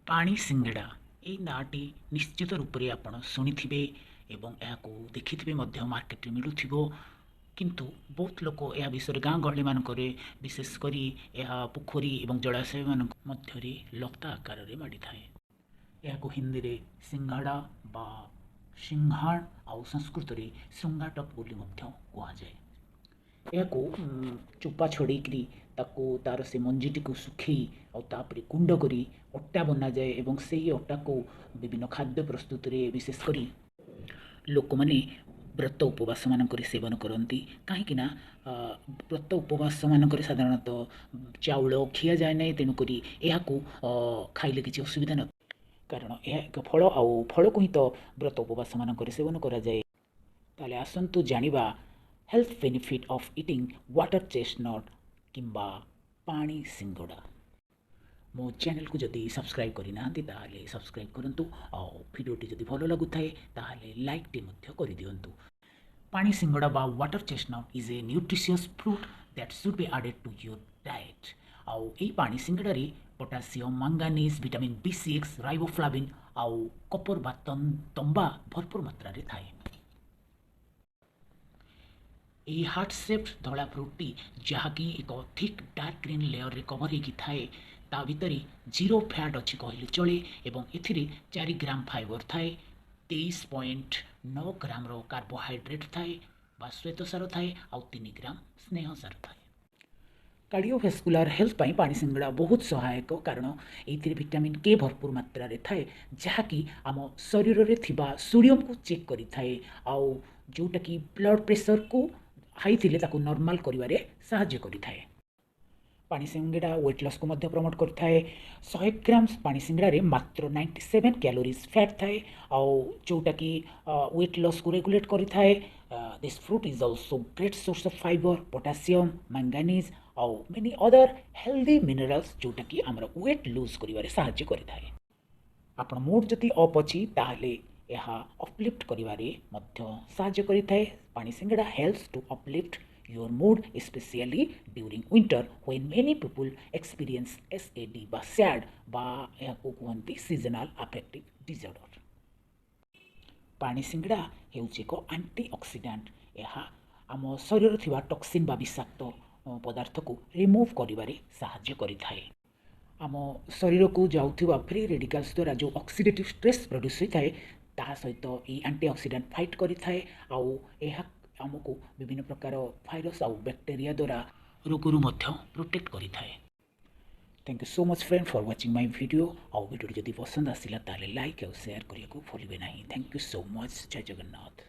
पानी सिंगड़ा यही नाटी निश्चित रूप से आप शुणिथे एवं यह देखिथे मार्केट मिलूथिबो किंतु बहुत लोक यह विषय गाँ गहली मानक विशेषकर यह पोखरी और जलाशय मान मध्य लता आकार में माड़ी थाए। यह हिंदी में सिंघाड़ा बा सिंघाड़ आउ संस्कृत में श्रृंगाटक बोली कहुए। यह चोपा छड़ेकरी तार से मंजीटी को सुखी आउे गुंड कर अट्टा बना जाए और से अट्टा को विभिन्न खाद्य प्रस्तुत में विशेषकर लोक मैंने व्रत उपवास मानक सेवन करती कहीं व्रत उपवास मानक साधारणतः चाउल खिया जाए ना तेणुक खाइले किसी असुविधा न कारण यह एक फल आउ फल को ही तो व्रत उपवास मानक सेवन करा जाए। ताले आसंतु जानिबा health benefit of eating water chestnut किंबा पानी सिंगड़ा। मो चैनल को जदि सब्सक्राइब करना ताले सब्सक्राइब करंतु और वीडियोटी जदि भल लगुथाए ताले लाइक टी मध्य कर दियंतु। पानी सिंगड़ा बा water chestnut is a nutritious fruit that should be added to your diet. आउ एई पानी सिंगड़ा रे potassium manganese vitamin B6 riboflavin आउ कपर बा तंबा भरपूर मात्रा रे थाए। ये हार्ट सेप्ड धला फ्रूटी जहाँकि एक थिक डार्क ग्रीन लेयर रे कवर होगी थाए ता भितर 0 फैट अच्छी कहले चले एवं एथिरे 4 ग्राम फाइबर थाए 23.9 ग्राम रो कार्बोहाइड्रेट थाए बा श्वेतसार थाए आउ 3 ग्राम स्नेहसार थाए। कार्डियोभास्कुलर हेल्थ पाई पानी सिंगड़ा बहुत सहायक कारण ये विटामिन के भरपूर मात्रा रे थाए जहाँकि आम शरीर रे थिबा सोडियम को चेक करि थाए आउ जोटा कि ब्लड प्रेशर को हाई थिले ताको नॉर्मल करिवारे सहाय्य करिथाए। पानी सिंगड़ा वेट लॉस को मध्य प्रमोट करथाए। 100 ग्राम पानी सिंगड़ा रे मात्र 97 कैलोरीज फैट थाए आउ जोटा कि वेट लॉस को रेगुलेट करिथाए। This fruit is also great source of fibre potassium manganese आउ मेनी अदर हेल्दी मिनरल्स जोटा कि हमर वेट लूज करिवारे सहाय्य करिथाए। आपण मूड जदि अप अछि ताहले यह अपलिफ्ट करिवारे मध्य सहाय्य करिथाए। पानी सिंगड़ा helps to uplift your mood specially during winter when many people experience SAD बा सैड बा यह को कहते सीजनल अफेक्टिव डिसऑर्डर। पानी सिंगड़ा हेउछि एक एंटीऑक्सीडेंट। यह आम शरीर थिबा टॉक्सिन बा विषाक्त पदार्थ को रिमूव करिवारे सहाय्य करिथाए। आम शरीर को जाऊथिबा फ्री रेडिकल्स द्वारा जो ऑक्सीडेटिव स्ट्रेस प्रोड्यूस होता है ता सहित ये एंटीऑक्सीडेंट फाइट करिथाए आउ यह आमको विभिन्न प्रकार भाइरस आउ बैक्टेरिया द्वारा रोगरू मध्य प्रोटेक्ट करिथाए। Thank you so much friend for watching my video आउ वीडियो जदि पसंद आसिला ताले लाइक और शेयर करिया को भूलिबे नहीं। Thank you so much. जय जगन्नाथ।